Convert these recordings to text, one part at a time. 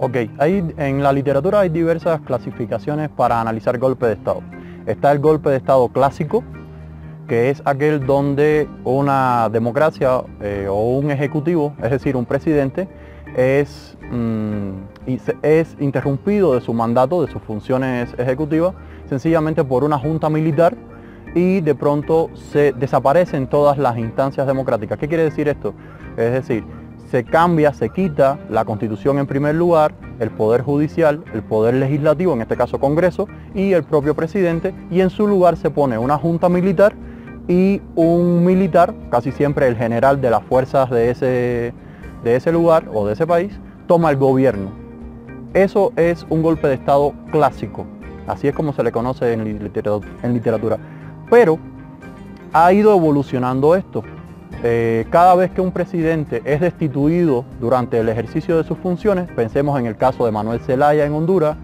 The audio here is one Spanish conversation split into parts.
Ok, en la literatura hay diversas clasificaciones para analizar golpe de Estado. Está el golpe de Estado clásico, que es aquel donde una democracia o un ejecutivo, es decir, un presidente, es interrumpido de su mandato, de sus funciones ejecutivas, sencillamente por una junta militar y de pronto se desaparecen todas las instancias democráticas. ¿Qué quiere decir esto? Es decir, se cambia, se quita la Constitución en primer lugar, el Poder Judicial, el Poder Legislativo, en este caso Congreso, y el propio presidente, y en su lugar se pone una junta militar y un militar, casi siempre el general de las fuerzas de ese lugar o de ese país, toma el gobierno. Eso es un golpe de Estado clásico, así es como se le conoce en literatura. Pero ha ido evolucionando esto. Cada vez que un presidente es destituido durante el ejercicio de sus funciones, pensemos en el caso de Manuel Zelaya en Honduras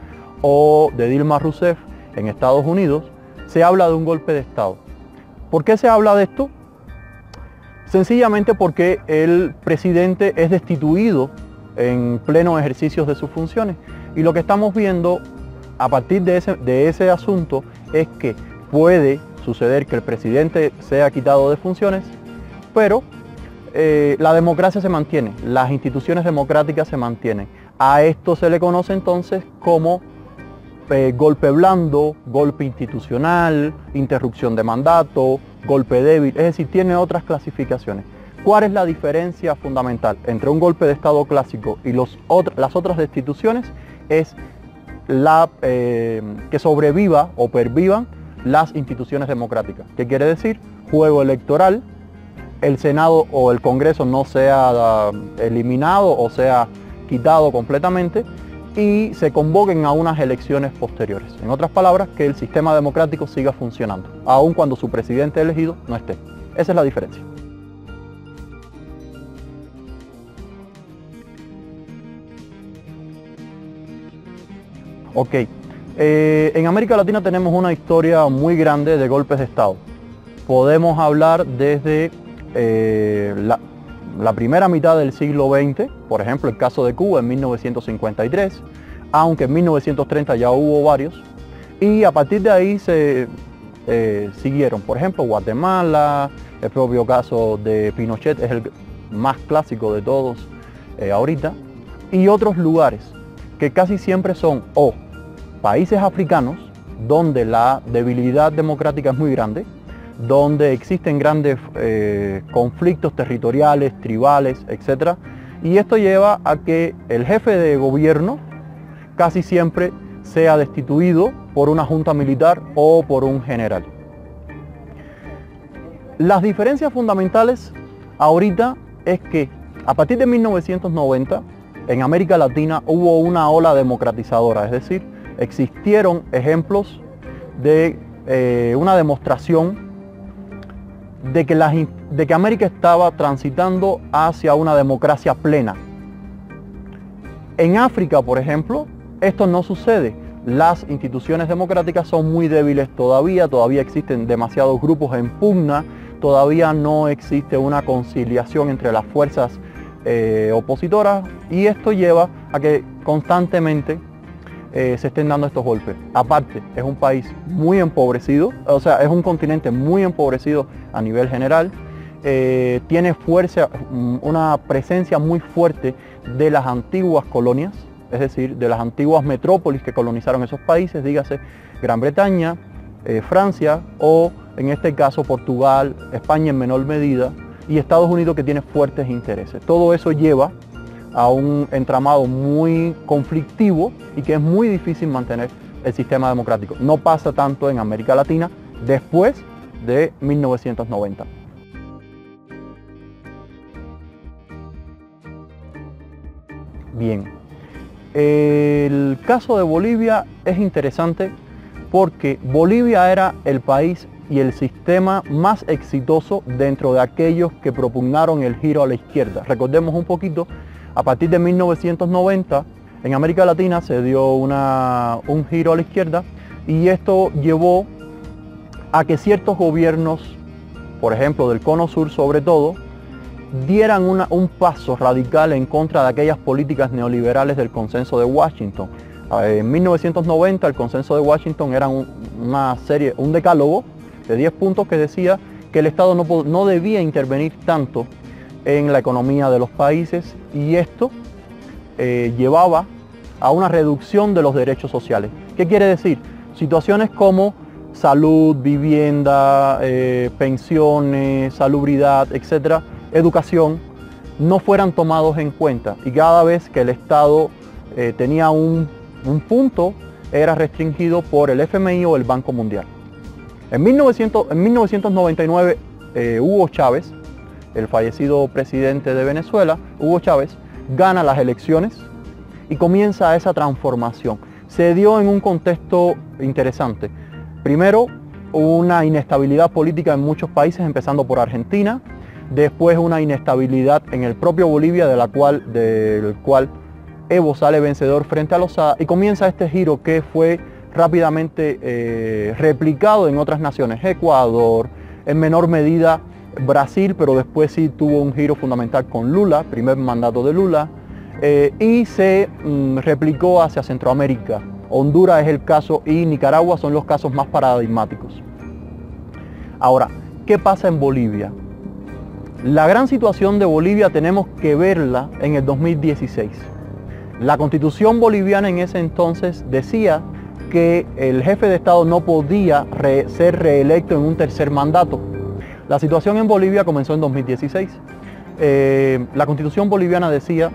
o de Dilma Rousseff en Estados Unidos, se habla de un golpe de Estado. ¿Por qué se habla de esto? Sencillamente porque el presidente es destituido en pleno ejercicio de sus funciones. Y lo que estamos viendo a partir de ese asunto es que puede suceder que el presidente sea quitado de funciones, pero la democracia se mantiene, las instituciones democráticas se mantienen. A esto se le conoce entonces como golpe blando, golpe institucional, interrupción de mandato, golpe débil, es decir, tiene otras clasificaciones. ¿Cuál es la diferencia fundamental entre un golpe de Estado clásico y las otras destituciones? Es que sobreviva o pervivan las instituciones democráticas. ¿Qué quiere decir? Juego electoral, el Senado o el Congreso no sea eliminado o sea quitado completamente y se convoquen a unas elecciones posteriores. En otras palabras, que el sistema democrático siga funcionando, aun cuando su presidente elegido no esté. Esa es la diferencia. Ok, en América Latina tenemos una historia muy grande de golpes de Estado. Podemos hablar desde la primera mitad del siglo XX, por ejemplo el caso de Cuba en 1953, aunque en 1930 ya hubo varios, y a partir de ahí se siguieron, por ejemplo Guatemala, el propio caso de Pinochet es el más clásico de todos ahorita, y otros lugares que casi siempre son o países africanos donde la debilidad democrática es muy grande, donde existen grandes conflictos territoriales, tribales, etc. Y esto lleva a que el jefe de gobierno casi siempre sea destituido por una junta militar o por un general. Las diferencias fundamentales ahorita es que a partir de 1990 en América Latina hubo una ola democratizadora, es decir, existieron ejemplos de una demostración de que América estaba transitando hacia una democracia plena. En África, por ejemplo, esto no sucede. Las instituciones democráticas son muy débiles todavía existen demasiados grupos en pugna, todavía no existe una conciliación entre las fuerzas opositoras y esto lleva a que constantemente se estén dando estos golpes. Aparte, es un país muy empobrecido, o sea, es un continente muy empobrecido a nivel general, tiene una presencia muy fuerte de las antiguas colonias, es decir, de las antiguas metrópolis que colonizaron esos países, dígase Gran Bretaña, Francia o en este caso Portugal, España en menor medida y Estados Unidos que tiene fuertes intereses. Todo eso lleva a un entramado muy conflictivo y que es muy difícil mantener el sistema democrático. No pasa tanto en América Latina después de 1990. Bien, el caso de Bolivia es interesante porque Bolivia era el país y el sistema más exitoso dentro de aquellos que propugnaron el giro a la izquierda. Recordemos un poquito, a partir de 1990 en América Latina se dio un giro a la izquierda y esto llevó a que ciertos gobiernos, por ejemplo del Cono Sur sobre todo, dieran un paso radical en contra de aquellas políticas neoliberales del Consenso de Washington. En 1990 el Consenso de Washington era un decálogo de 10 puntos que decía que el Estado no debía intervenir tanto en la economía de los países, y esto llevaba a una reducción de los derechos sociales. ¿Qué quiere decir? Situaciones como salud, vivienda, pensiones, salubridad, etcétera, educación, no fueran tomados en cuenta, y cada vez que el Estado tenía un punto, era restringido por el FMI o el Banco Mundial. En 1999, Hugo Chávez, el fallecido presidente de Venezuela, Hugo Chávez, gana las elecciones y comienza esa transformación. Se dio en un contexto interesante. Primero, una inestabilidad política en muchos países, empezando por Argentina. Después, una inestabilidad en el propio Bolivia, del cual Evo sale vencedor frente a Lozada, y comienza este giro que fue rápidamente replicado en otras naciones. Ecuador, en menor medida Brasil, pero después sí tuvo un giro fundamental con Lula, primer mandato de Lula, y se replicó hacia Centroamérica. Honduras es el caso y Nicaragua son los casos más paradigmáticos. Ahora, ¿qué pasa en Bolivia? La gran situación de Bolivia tenemos que verla en el 2016. La Constitución boliviana en ese entonces decía que el jefe de Estado no podía ser reelecto en un tercer mandato. La situación en Bolivia comenzó en 2016. La Constitución boliviana decía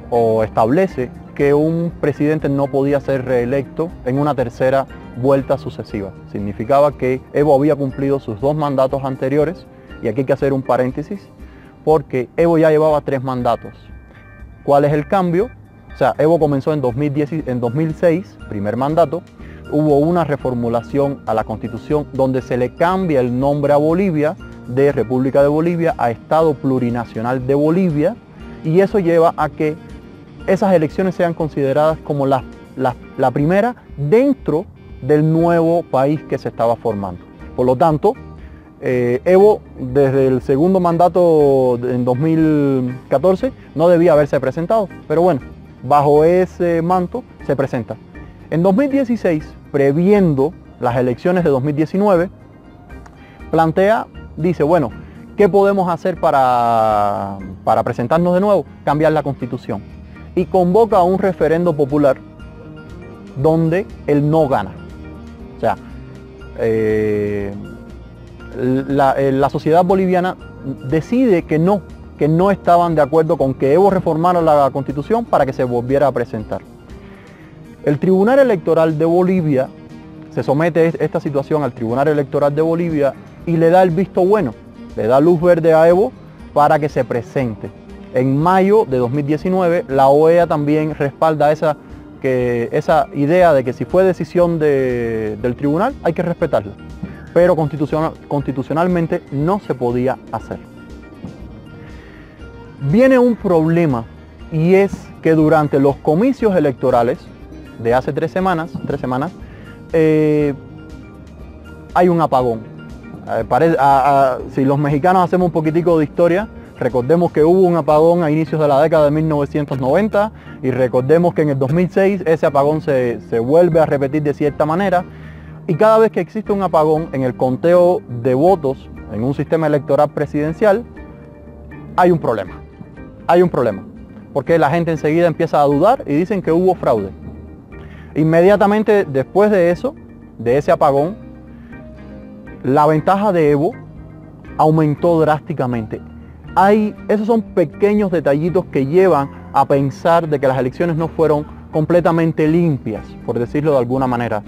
o establece que un presidente no podía ser reelecto en una tercera vuelta sucesiva. Significaba que Evo había cumplido sus 2 mandatos anteriores, y aquí hay que hacer un paréntesis, porque Evo ya llevaba 3 mandatos. ¿Cuál es el cambio? O sea, Evo comenzó en 2006, primer mandato, hubo una reformulación a la Constitución donde se le cambia el nombre a Bolivia de República de Bolivia a Estado Plurinacional de Bolivia, y eso lleva a que esas elecciones sean consideradas como la primera dentro del nuevo país que se estaba formando. Por lo tanto, Evo, desde el segundo mandato en 2014, no debía haberse presentado, pero bueno, bajo ese manto se presenta. En 2016, previendo las elecciones de 2019, dice, bueno, ¿qué podemos hacer para presentarnos de nuevo? Cambiar la Constitución. Y convoca a un referendo popular donde él no gana. O sea, la sociedad boliviana decide que no estaban de acuerdo con que Evo reformara la Constitución para que se volviera a presentar. El Tribunal Electoral de Bolivia se somete esta situación al Tribunal Electoral de Bolivia y le da el visto bueno, le da luz verde a Evo para que se presente. En mayo de 2019, la OEA también respalda esa idea de que si fue decisión del tribunal, hay que respetarla. Pero constitucionalmente no se podía hacer. Viene un problema, y es que durante los comicios electorales de hace 3 semanas, hay un apagón. Si los mexicanos hacemos un poquitico de historia, recordemos que hubo un apagón a inicios de la década de 1990, y recordemos que en el 2006 ese apagón se vuelve a repetir de cierta manera, y cada vez que existe un apagón en el conteo de votos en un sistema electoral presidencial, hay un problema. Hay un problema, porque la gente enseguida empieza a dudar y dicen que hubo fraude. Inmediatamente después de eso, de ese apagón, la ventaja de Evo aumentó drásticamente. Esos son pequeños detallitos que llevan a pensar de que las elecciones no fueron completamente limpias, por decirlo de alguna manera.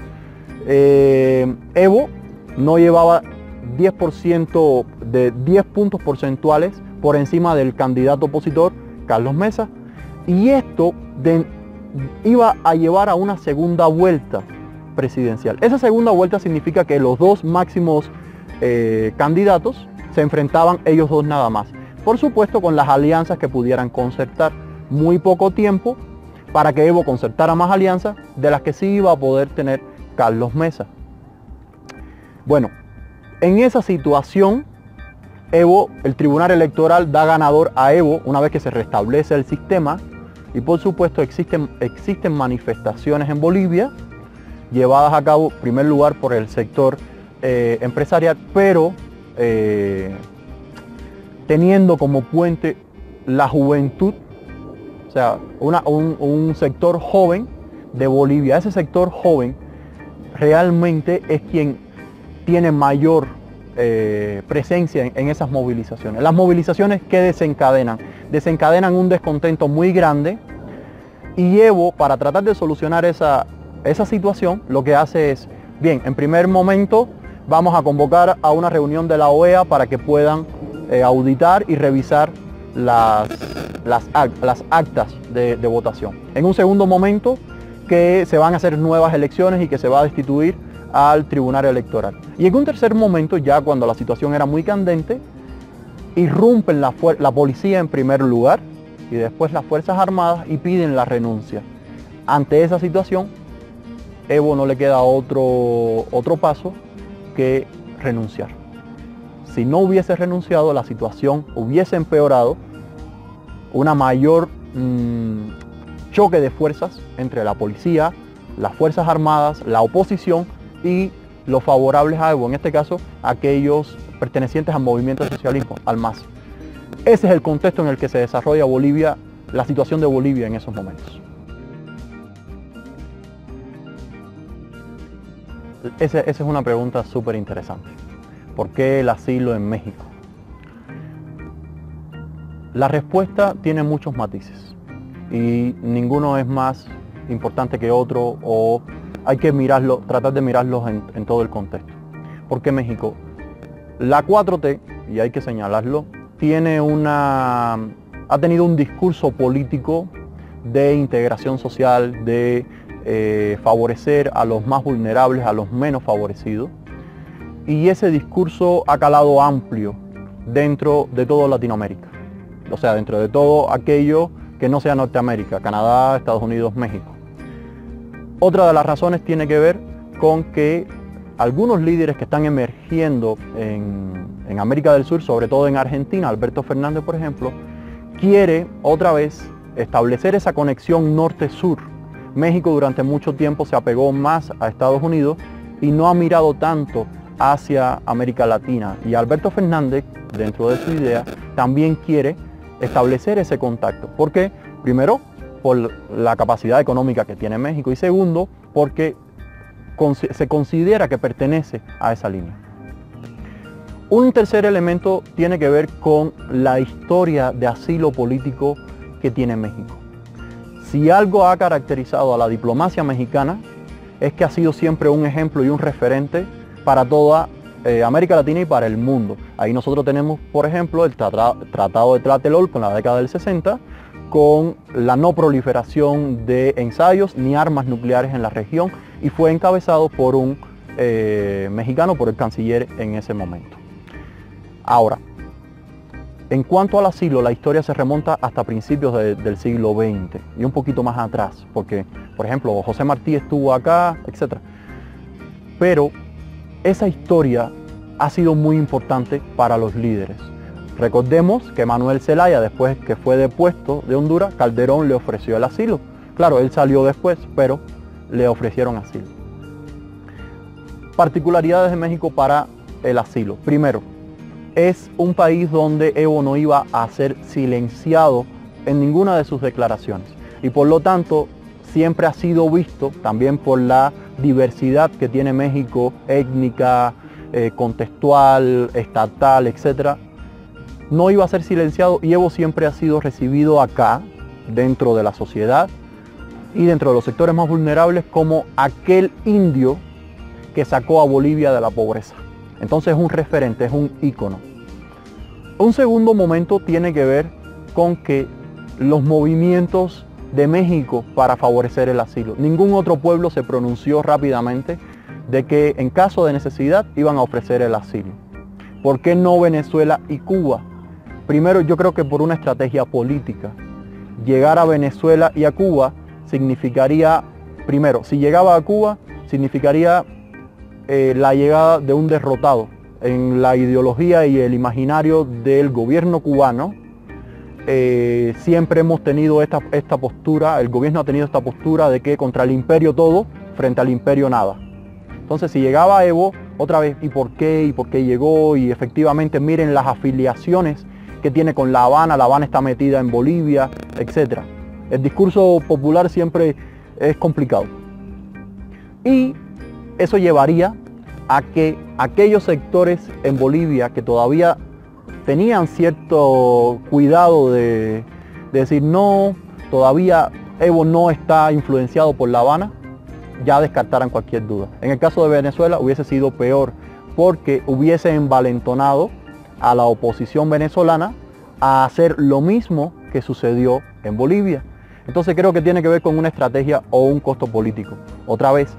Evo no llevaba 10% de 10 puntos porcentuales por encima del candidato opositor, Carlos Mesa, y esto iba a llevar a una segunda vuelta presidencial. Esa segunda vuelta significa que los 2 máximos candidatos se enfrentaban ellos 2 nada más. Por supuesto, con las alianzas que pudieran concertar. Muy poco tiempo para que Evo concertara más alianzas de las que sí iba a poder tener Carlos Mesa. Bueno, en esa situación Evo, el Tribunal Electoral da ganador a Evo una vez que se restablece el sistema, y por supuesto existen manifestaciones en Bolivia llevadas a cabo en primer lugar por el sector empresarial, pero teniendo como puente la juventud, o sea, un sector joven de Bolivia. Ese sector joven realmente es quien tiene mayor presencia en esas movilizaciones. Las movilizaciones que desencadenan un descontento muy grande, y Evo, para tratar de solucionar esa situación, lo que hace es, bien, en primer momento vamos a convocar a una reunión de la OEA para que puedan auditar y revisar las actas de votación. En un segundo momento, que se van a hacer nuevas elecciones y que se va a destituir al Tribunal Electoral. Y en un tercer momento, ya cuando la situación era muy candente, irrumpen la policía en primer lugar y después las Fuerzas Armadas y piden la renuncia. Ante esa situación, Evo no le queda otro paso que renunciar. Si no hubiese renunciado, la situación hubiese empeorado, una mayor choque de fuerzas entre la policía, las Fuerzas Armadas, la oposición y los favorables a Evo, en este caso aquellos pertenecientes al movimiento socialismo, al MAS. Ese es el contexto en el que se desarrolla Bolivia, la situación de Bolivia en esos momentos. Esa es una pregunta súper interesante. ¿Por qué el asilo en México? La respuesta tiene muchos matices y ninguno es más importante que otro, o hay que tratar de mirarlos en todo el contexto. ¿Por qué México? La 4T, y hay que señalarlo, ha tenido un discurso político de integración social, de favorecer a los más vulnerables, a los menos favorecidos, y ese discurso ha calado amplio dentro de toda Latinoamérica, o sea, dentro de todo aquello que no sea Norteamérica, Canadá, Estados Unidos, México. Otra de las razones tiene que ver con que algunos líderes que están emergiendo en América del Sur, sobre todo en Argentina, Alberto Fernández, por ejemplo, quiere otra vez establecer esa conexión norte-sur. México durante mucho tiempo se apegó más a Estados Unidos y no ha mirado tanto hacia América Latina. Y Alberto Fernández, dentro de su idea, también quiere establecer ese contacto. ¿Por qué? Primero, por la capacidad económica que tiene México, y segundo, porque se considera que pertenece a esa línea. Un tercer elemento tiene que ver con la historia de asilo político que tiene México. Si algo ha caracterizado a la diplomacia mexicana, es que ha sido siempre un ejemplo y un referente para toda América Latina y para el mundo. Ahí nosotros tenemos, por ejemplo, el Tratado de Tlatelolco en la década del 60, con la no proliferación de ensayos ni armas nucleares en la región, y fue encabezado por un mexicano, por el canciller en ese momento. Ahora, en cuanto al asilo, la historia se remonta hasta principios del siglo XX y un poquito más atrás, porque, por ejemplo, José Martí estuvo acá, etc. Pero esa historia ha sido muy importante para los líderes. Recordemos que Manuel Zelaya, después que fue depuesto de Honduras, Calderón le ofreció el asilo. Claro, él salió después, pero le ofrecieron asilo. Particularidades de México para el asilo. Primero, es un país donde Evo no iba a ser silenciado en ninguna de sus declaraciones, y por lo tanto siempre ha sido visto, también por la diversidad que tiene México, étnica, contextual, estatal, etc., no iba a ser silenciado, y Evo siempre ha sido recibido acá, dentro de la sociedad y dentro de los sectores más vulnerables, como aquel indio que sacó a Bolivia de la pobreza. Entonces es un referente, es un ícono. Un segundo momento tiene que ver con que los movimientos de México para favorecer el asilo. Ningún otro pueblo se pronunció rápidamente de que en caso de necesidad iban a ofrecer el asilo. ¿Por qué no Venezuela y Cuba? Primero, yo creo que por una estrategia política. Llegar a Venezuela y a Cuba significaría, primero, si llegaba a Cuba, significaría la llegada de un derrotado en la ideología y el imaginario del gobierno cubano, siempre hemos tenido esta postura, el gobierno ha tenido esta postura de que contra el imperio todo, frente al imperio nada. Entonces si llegaba Evo, otra vez, ¿y por qué? ¿Y por qué llegó? Y efectivamente miren las afiliaciones que tiene con La Habana está metida en Bolivia, etc. El discurso popular siempre es complicado. Y eso llevaría a que aquellos sectores en Bolivia que todavía tenían cierto cuidado de decir no, todavía Evo no está influenciado por La Habana, ya descartaran cualquier duda. En el caso de Venezuela hubiese sido peor, porque hubiese envalentonado a la oposición venezolana a hacer lo mismo que sucedió en Bolivia. Entonces creo que tiene que ver con una estrategia o un costo político. Otra vez,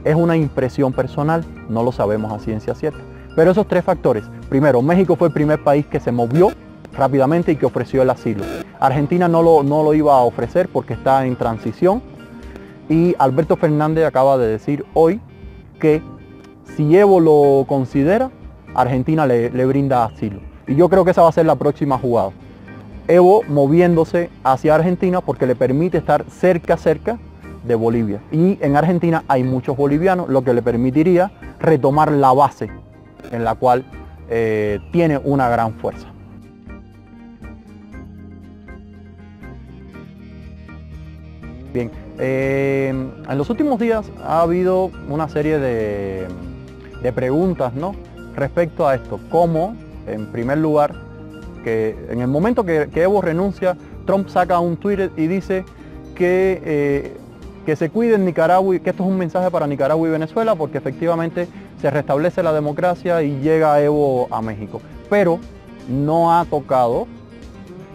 es una impresión personal, no lo sabemos a ciencia cierta. Pero esos tres factores: primero, México fue el primer país que se movió rápidamente y que ofreció el asilo. Argentina no lo iba a ofrecer porque está en transición. Y Alberto Fernández acaba de decir hoy que si Evo lo considera, Argentina le brinda asilo. Y yo creo que esa va a ser la próxima jugada. Evo moviéndose hacia Argentina porque le permite estar cerca de Bolivia. Y en Argentina hay muchos bolivianos, lo que le permitiría retomar la base en la cual tiene una gran fuerza. Bien, en los últimos días ha habido una serie de preguntas, ¿no?, respecto a esto. Como, en primer lugar, que en el momento que Evo renuncia, Trump saca un Twitter y dice que se cuiden Nicaragua, que esto es un mensaje para Nicaragua y Venezuela, porque efectivamente se restablece la democracia y llega Evo a México. Pero no ha tocado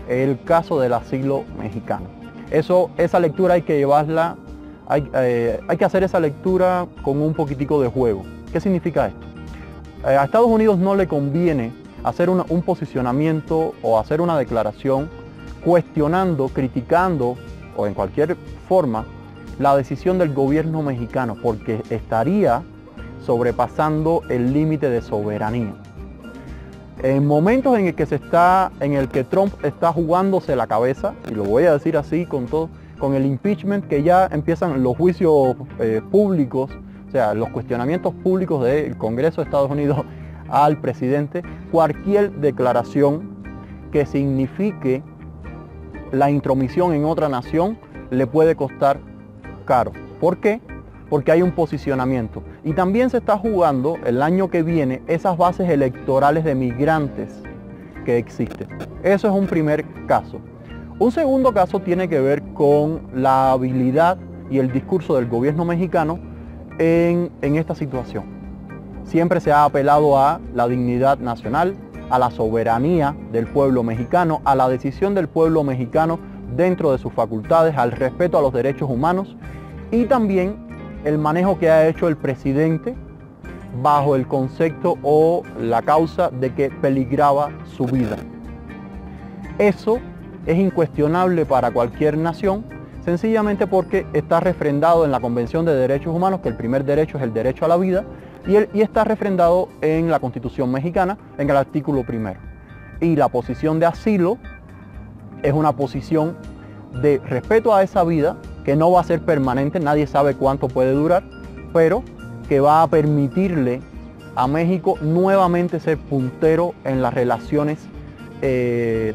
el caso del asilo mexicano. Esa lectura hay que llevarla, hay que hacer esa lectura con un poquitico de juego. ¿Qué significa esto? A Estados Unidos no le conviene hacer un posicionamiento o hacer una declaración cuestionando, criticando o en cualquier forma la decisión del gobierno mexicano, porque estaría sobrepasando el límite de soberanía. En momentos en el que Trump está jugándose la cabeza, y lo voy a decir así con el impeachment, que ya empiezan los juicios públicos, o sea, los cuestionamientos públicos del Congreso de Estados Unidos al presidente, cualquier declaración que signifique la intromisión en otra nación le puede costar caro. ¿Por qué? Porque hay un posicionamiento. Y también se está jugando el año que viene esas bases electorales de migrantes que existen. Eso es un primer caso. Un segundo caso tiene que ver con la habilidad y el discurso del gobierno mexicano en esta situación. Siempre se ha apelado a la dignidad nacional, a la soberanía del pueblo mexicano, a la decisión del pueblo mexicano dentro de sus facultades, al respeto a los derechos humanos y también el manejo que ha hecho el presidente bajo el concepto o la causa de que peligraba su vida. Eso es incuestionable para cualquier nación, sencillamente porque está refrendado en la Convención de Derechos Humanos, que el primer derecho es el derecho a la vida, y está refrendado en la Constitución mexicana, en el artículo 1. Y la posición de asilo es una posición de respeto a esa vida, que no va a ser permanente, nadie sabe cuánto puede durar, pero que va a permitirle a México nuevamente ser puntero en las relaciones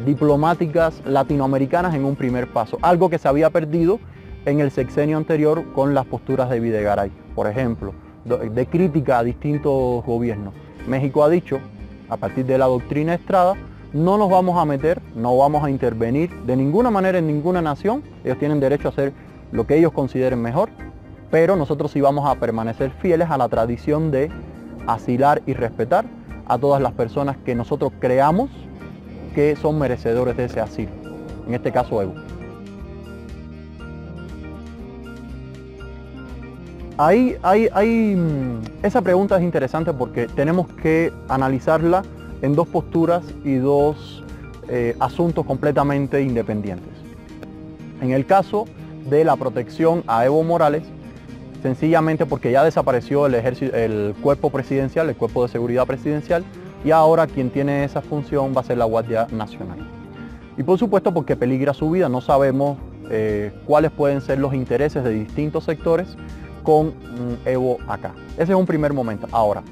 diplomáticas latinoamericanas en un primer paso, algo que se había perdido en el sexenio anterior con las posturas de Videgaray, por ejemplo, de crítica a distintos gobiernos. México ha dicho, a partir de la doctrina Estrada, no nos vamos a meter, no vamos a intervenir de ninguna manera en ninguna nación, ellos tienen derecho a hacer lo que ellos consideren mejor, pero nosotros sí vamos a permanecer fieles a la tradición de asilar y respetar a todas las personas que nosotros creamos que son merecedores de ese asilo, en este caso Evo. Esa pregunta es interesante porque tenemos que analizarla en dos posturas y dos asuntos completamente independientes. En el caso de la protección a Evo Morales, sencillamente porque ya desapareció el cuerpo presidencial, el cuerpo de seguridad presidencial, y ahora quien tiene esa función va a ser la Guardia Nacional. Y por supuesto porque peligra su vida, no sabemos cuáles pueden ser los intereses de distintos sectores con Evo acá. Ese es un primer momento. Ahora,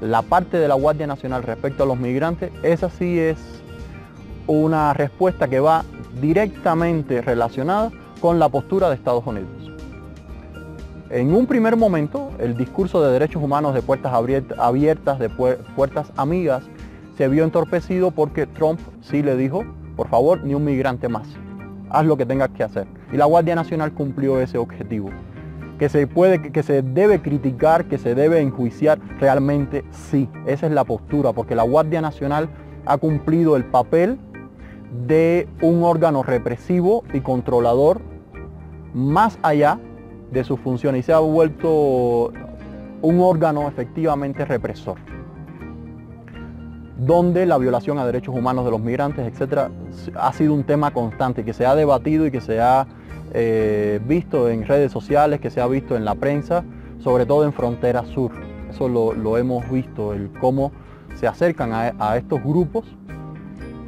la parte de la Guardia Nacional respecto a los migrantes, esa sí es una respuesta que va directamente relacionada con la postura de Estados Unidos. En un primer momento, el discurso de derechos humanos de puertas abiertas, de puertas amigas, se vio entorpecido porque Trump sí le dijo, por favor, ni un migrante más, haz lo que tengas que hacer. Y la Guardia Nacional cumplió ese objetivo. Que se debe criticar, que se debe enjuiciar, realmente sí, esa es la postura, porque la Guardia Nacional ha cumplido el papel de un órgano represivo y controlador más allá de sus funciones y se ha vuelto un órgano efectivamente represor, donde la violación a derechos humanos de los migrantes, etcétera, ha sido un tema constante que se ha debatido y que se ha visto en redes sociales, que se ha visto en la prensa, sobre todo en Frontera Sur. Eso lo hemos visto, el cómo se acercan a estos grupos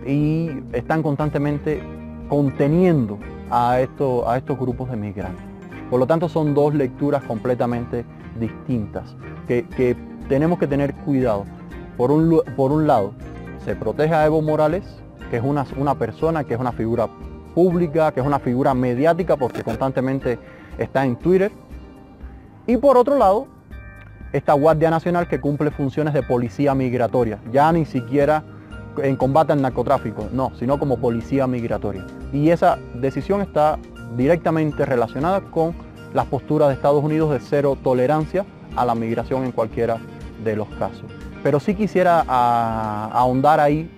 y están constantemente conteniendo a estos grupos de migrantes. Por lo tanto, son dos lecturas completamente distintas que tenemos que tener cuidado. Por un lado, se protege a Evo Morales, que es una persona, que es una figura pública, que es una figura mediática porque constantemente está en Twitter. Y por otro lado, esta Guardia Nacional que cumple funciones de policía migratoria, ya ni siquiera en combate al narcotráfico, no, sino como policía migratoria. Y esa decisión está directamente relacionada con las posturas de Estados Unidos de cero tolerancia a la migración en cualquiera de los casos. Pero sí quisiera ahondar ahí.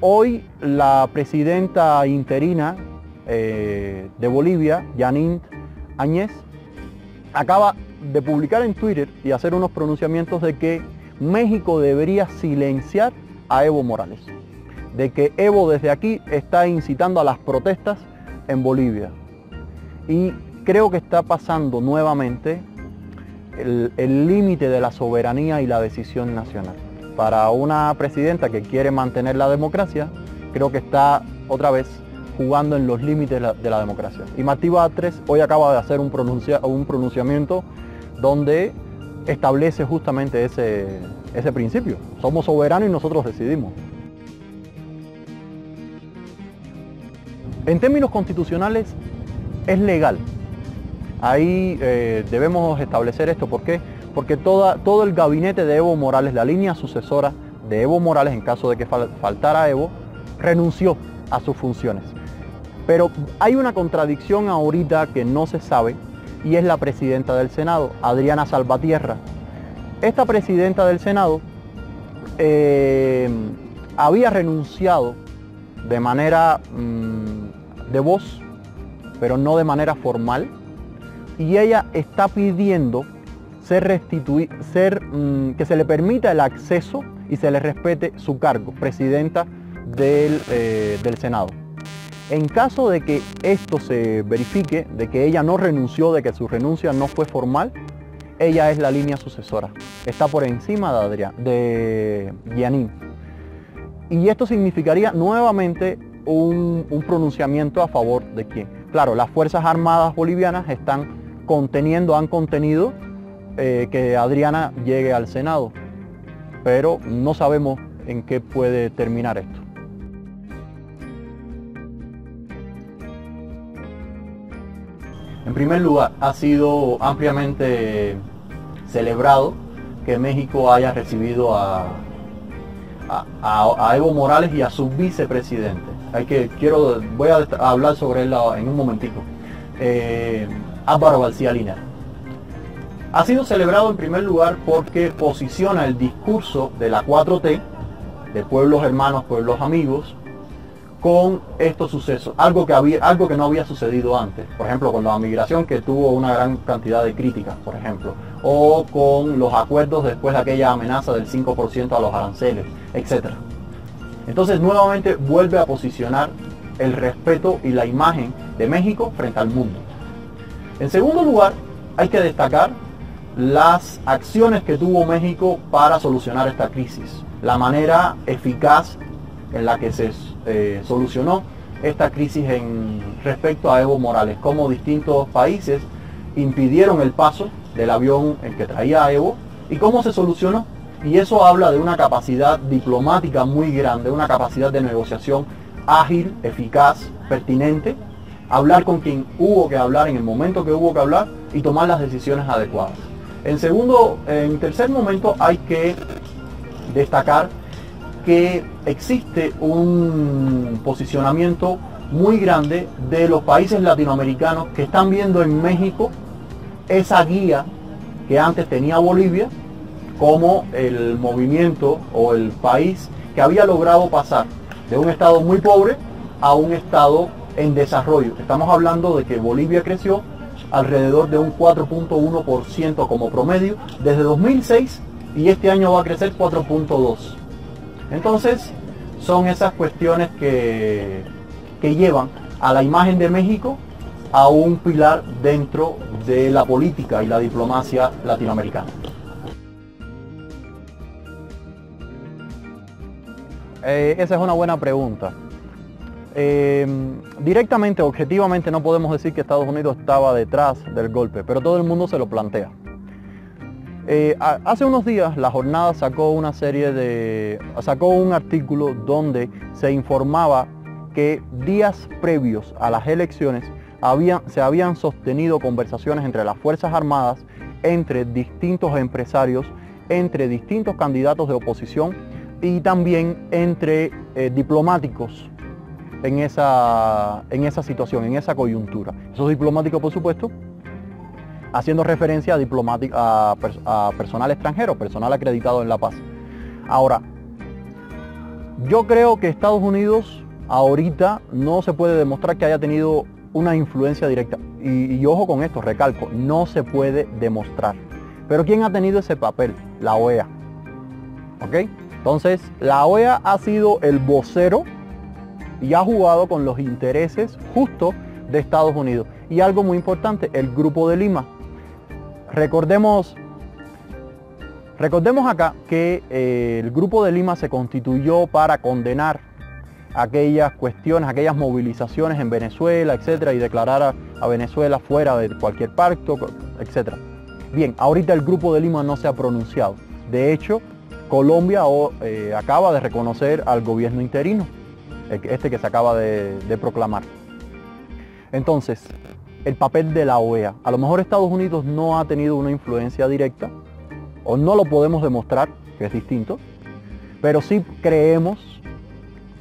Hoy la presidenta interina de Bolivia, Janine Áñez, acaba de publicar en Twitter y hacer unos pronunciamientos de que México debería silenciar a Evo Morales, de que Evo desde aquí está incitando a las protestas en Bolivia. Y creo que está pasando nuevamente el límite de la soberanía y la decisión nacional. Para una presidenta que quiere mantener la democracia, creo que está otra vez jugando en los límites de la democracia. Y Martí Batres hoy acaba de hacer un pronunciamiento donde establece justamente ese principio. Somos soberanos y nosotros decidimos. En términos constitucionales es legal. Ahí debemos establecer esto. ¿Por qué? Porque todo el gabinete de Evo Morales, la línea sucesora de Evo Morales, en caso de que faltara Evo, renunció a sus funciones. Pero hay una contradicción ahorita que no se sabe, y es la presidenta del Senado, Adriana Salvatierra. Esta presidenta del Senado había renunciado de manera de voz, pero no de manera formal, y ella está pidiendo que se le permita el acceso y se le respete su cargo, presidenta del Senado. En caso de que esto se verifique, de que ella no renunció, de que su renuncia no fue formal, ella es la línea sucesora, está por encima de Janine. Y esto significaría nuevamente un pronunciamiento a favor de quién. Claro, las Fuerzas Armadas bolivianas han contenido que Adriana llegue al Senado, pero no sabemos en qué puede terminar esto. En primer lugar, ha sido ampliamente celebrado que México haya recibido a Evo Morales y a su vicepresidente. Voy a hablar sobre él en un momentito. Álvaro García Linera. Ha sido celebrado en primer lugar porque posiciona el discurso de la 4T, de pueblos hermanos, pueblos amigos, con estos sucesos, algo que no había sucedido antes, por ejemplo con la migración, que tuvo una gran cantidad de críticas, por ejemplo, o con los acuerdos después de aquella amenaza del 5% a los aranceles, etc. Entonces nuevamente vuelve a posicionar el respeto y la imagen de México frente al mundo. En segundo lugar, hay que destacar las acciones que tuvo México para solucionar esta crisis, la manera eficaz en la que se solucionó esta crisis respecto a Evo Morales, cómo distintos países impidieron el paso del avión en que traía a Evo y cómo se solucionó. Y eso habla de una capacidad diplomática muy grande, una capacidad de negociación ágil, eficaz, pertinente, hablar con quien hubo que hablar en el momento que hubo que hablar y tomar las decisiones adecuadas. En tercer momento hay que destacar que existe un posicionamiento muy grande de los países latinoamericanos que están viendo en México esa guía que antes tenía Bolivia como el movimiento o el país que había logrado pasar de un estado muy pobre a un estado en desarrollo. Estamos hablando de que Bolivia creció alrededor de un 4.1% como promedio desde 2006 y este año va a crecer 4.2%. Entonces son esas cuestiones que llevan a la imagen de México a un pilar dentro de la política y la diplomacia latinoamericana. Esa es una buena pregunta. Directamente, objetivamente, no podemos decir que Estados Unidos estaba detrás del golpe, pero todo el mundo se lo plantea. Hace unos días la Jornada sacó un artículo donde se informaba que días previos a las elecciones se habían sostenido conversaciones entre las Fuerzas Armadas, entre distintos empresarios, entre distintos candidatos de oposición y también entre diplomáticos en esa situación, en esa coyuntura. Esos diplomáticos, por supuesto, haciendo referencia a personal extranjero, personal acreditado en La Paz. Ahora, yo creo que Estados Unidos ahorita no se puede demostrar que haya tenido una influencia directa. Y ojo con esto, recalco, no se puede demostrar. Pero ¿quién ha tenido ese papel? La OEA. ¿Ok? Entonces, la OEA ha sido el vocero y ha jugado con los intereses justo de Estados Unidos. Y algo muy importante, el Grupo de Lima. Recordemos acá que el Grupo de Lima se constituyó para condenar aquellas cuestiones, aquellas movilizaciones en Venezuela, etcétera, y declarar a Venezuela fuera de cualquier pacto, etcétera. Bien, ahorita el Grupo de Lima no se ha pronunciado. De hecho, Colombia acaba de reconocer al gobierno interino, este que se acaba de proclamar. Entonces, el papel de la OEA. A lo mejor Estados Unidos no ha tenido una influencia directa, o no lo podemos demostrar, que es distinto, pero sí creemos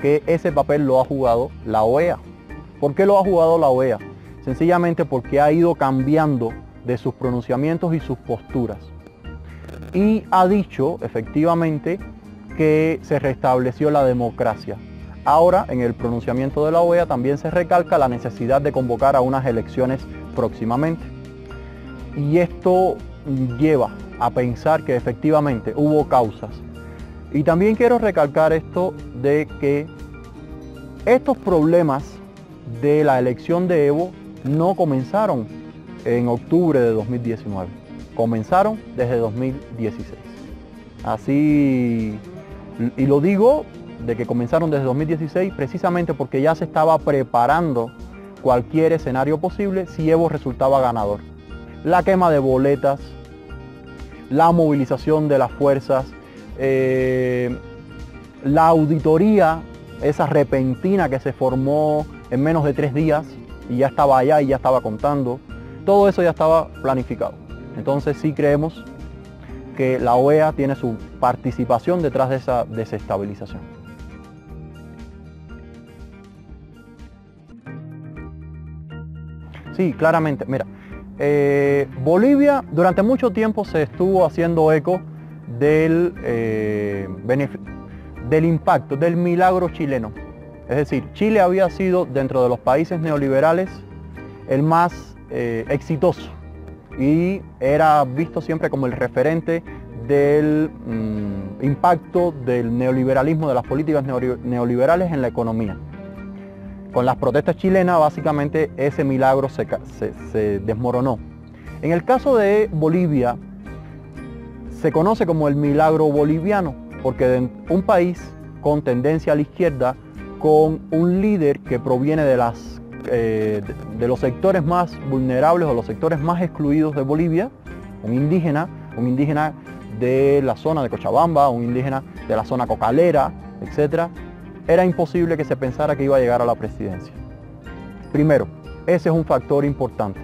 que ese papel lo ha jugado la OEA. ¿Por qué lo ha jugado la OEA? Sencillamente porque ha ido cambiando de sus pronunciamientos y sus posturas. Y ha dicho, efectivamente, que se restableció la democracia. Ahora, en el pronunciamiento de la OEA también se recalca la necesidad de convocar a unas elecciones próximamente. Y esto lleva a pensar que efectivamente hubo causas. Y también quiero recalcar esto de que estos problemas de la elección de Evo no comenzaron en octubre de 2019, comenzaron desde 2016. Así, y lo digo de que comenzaron desde 2016 precisamente porque ya se estaba preparando cualquier escenario posible si Evo resultaba ganador. La quema de boletas, la movilización de las fuerzas, la auditoría, esa repentina que se formó en menos de 3 días y ya estaba allá y ya estaba contando, todo eso ya estaba planificado. Entonces sí creemos que la OEA tiene su participación detrás de esa desestabilización. Sí, claramente. Mira, Bolivia durante mucho tiempo se estuvo haciendo eco del impacto, del milagro chileno. Es decir, Chile había sido, dentro de los países neoliberales, el más exitoso y era visto siempre como el referente del impacto del neoliberalismo, de las políticas neoliberales en la economía. Con las protestas chilenas, básicamente, ese milagro se desmoronó. En el caso de Bolivia, se conoce como el milagro boliviano, porque de un país con tendencia a la izquierda, con un líder que proviene de los sectores más vulnerables o los sectores más excluidos de Bolivia, un indígena de la zona de Cochabamba, un indígena de la zona cocalera, etc., era imposible que se pensara que iba a llegar a la presidencia. Primero, ese es un factor importante.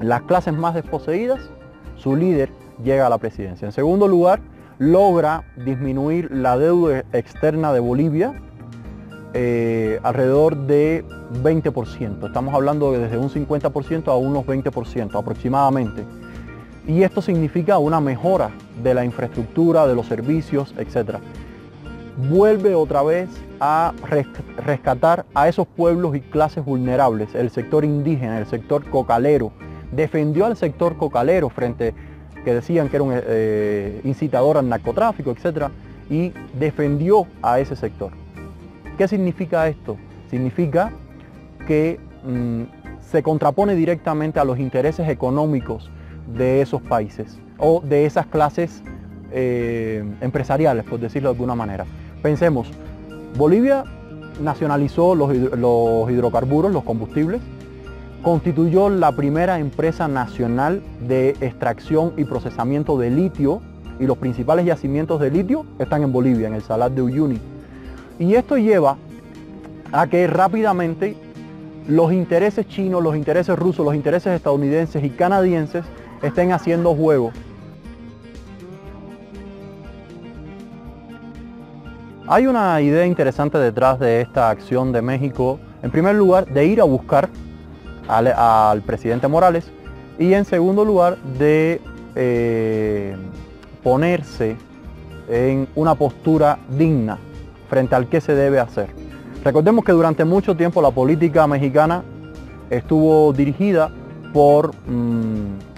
Las clases más desposeídas, su líder llega a la presidencia. En segundo lugar, logra disminuir la deuda externa de Bolivia alrededor de 20%. Estamos hablando de desde un 50% a unos 20% aproximadamente. Y esto significa una mejora de la infraestructura, de los servicios, etc. Vuelve otra vez a rescatar a esos pueblos y clases vulnerables, el sector indígena, el sector cocalero. Defendió al sector cocalero frente que decían que era un incitador al narcotráfico, etc. Y defendió a ese sector. ¿Qué significa esto? Significa que se contrapone directamente a los intereses económicos de esos países o de esas clases empresariales, por decirlo de alguna manera. Pensemos, Bolivia nacionalizó los hidrocarburos, los combustibles, constituyó la primera empresa nacional de extracción y procesamiento de litio, y los principales yacimientos de litio están en Bolivia, en el Salar de Uyuni. Y esto lleva a que rápidamente los intereses chinos, los intereses rusos, los intereses estadounidenses y canadienses estén haciendo juego. Hay una idea interesante detrás de esta acción de México, en primer lugar, de ir a buscar al presidente Morales, y en segundo lugar, de ponerse en una postura digna frente al que se debe hacer. Recordemos que durante mucho tiempo la política mexicana estuvo dirigida por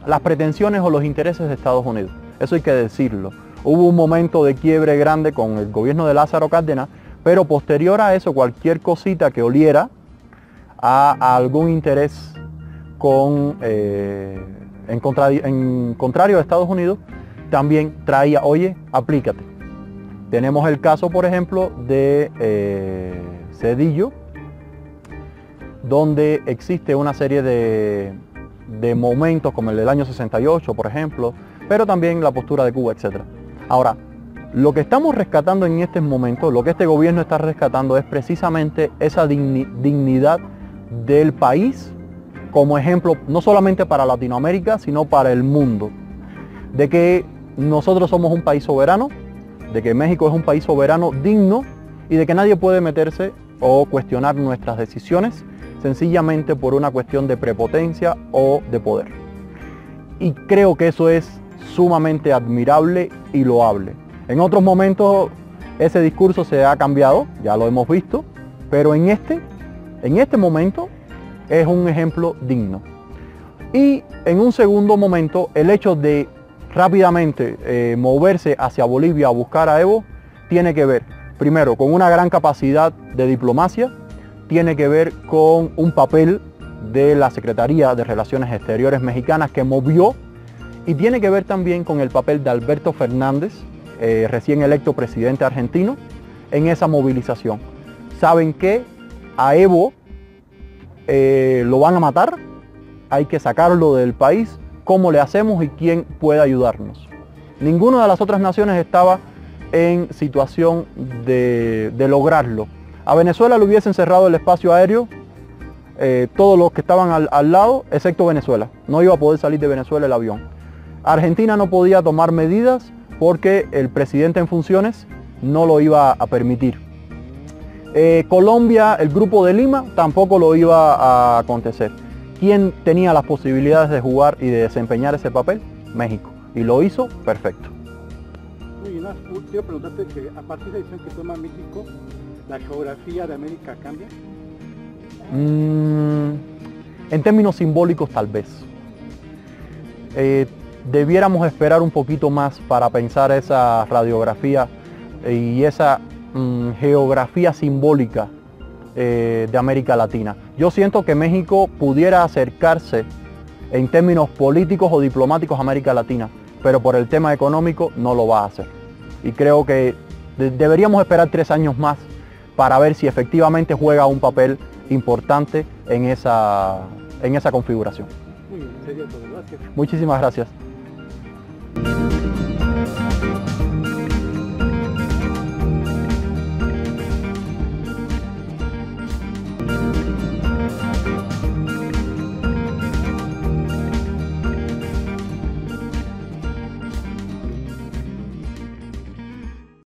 las pretensiones o los intereses de Estados Unidos. Eso hay que decirlo. Hubo un momento de quiebre grande con el gobierno de Lázaro Cárdenas, pero posterior a eso, cualquier cosita que oliera a algún interés en contrario a Estados Unidos, también traía, oye, aplícate. Tenemos el caso, por ejemplo, de Zedillo, donde existe una serie de momentos como el del año 68, por ejemplo, pero también la postura de Cuba, etc. Ahora, lo que estamos rescatando en este momento, lo que este gobierno está rescatando es precisamente esa dignidad del país como ejemplo, no solamente para Latinoamérica, sino para el mundo, de que nosotros somos un país soberano, de que México es un país soberano digno y de que nadie puede meterse o cuestionar nuestras decisiones sencillamente por una cuestión de prepotencia o de poder. Y creo que eso es sumamente admirable y loable. En otros momentos ese discurso se ha cambiado, ya lo hemos visto, pero en este momento es un ejemplo digno. Y en un segundo momento, el hecho de rápidamente moverse hacia Bolivia a buscar a Evo tiene que ver, primero, con una gran capacidad de diplomacia, tiene que ver con un papel de la Secretaría de Relaciones Exteriores mexicanas que movió, y tiene que ver también con el papel de Alberto Fernández, recién electo presidente argentino, en esa movilización. Saben que a Evo lo van a matar, hay que sacarlo del país, ¿cómo le hacemos y quién puede ayudarnos? Ninguna de las otras naciones estaba en situación de lograrlo. A Venezuela le hubiesen cerrado el espacio aéreo, todos los que estaban al lado, excepto Venezuela. No iba a poder salir de Venezuela el avión. Argentina no podía tomar medidas porque el presidente en funciones no lo iba a permitir. Colombia, el Grupo de Lima, tampoco lo iba a acontecer. ¿Quién tenía las posibilidades de jugar y de desempeñar ese papel? México. Y lo hizo perfecto. Muy bien, quiero preguntarte que a partir de la decisión que toma México, ¿la geografía de América cambia? En términos simbólicos, tal vez. Debiéramos esperar un poquito más para pensar esa radiografía y esa geografía simbólica de América Latina. Yo siento que México pudiera acercarse en términos políticos o diplomáticos a América Latina, pero por el tema económico no lo va a hacer. Y creo que deberíamos esperar 3 años más para ver si efectivamente juega un papel importante en esa configuración. Muy bien, sería todo. Gracias. Muchísimas gracias.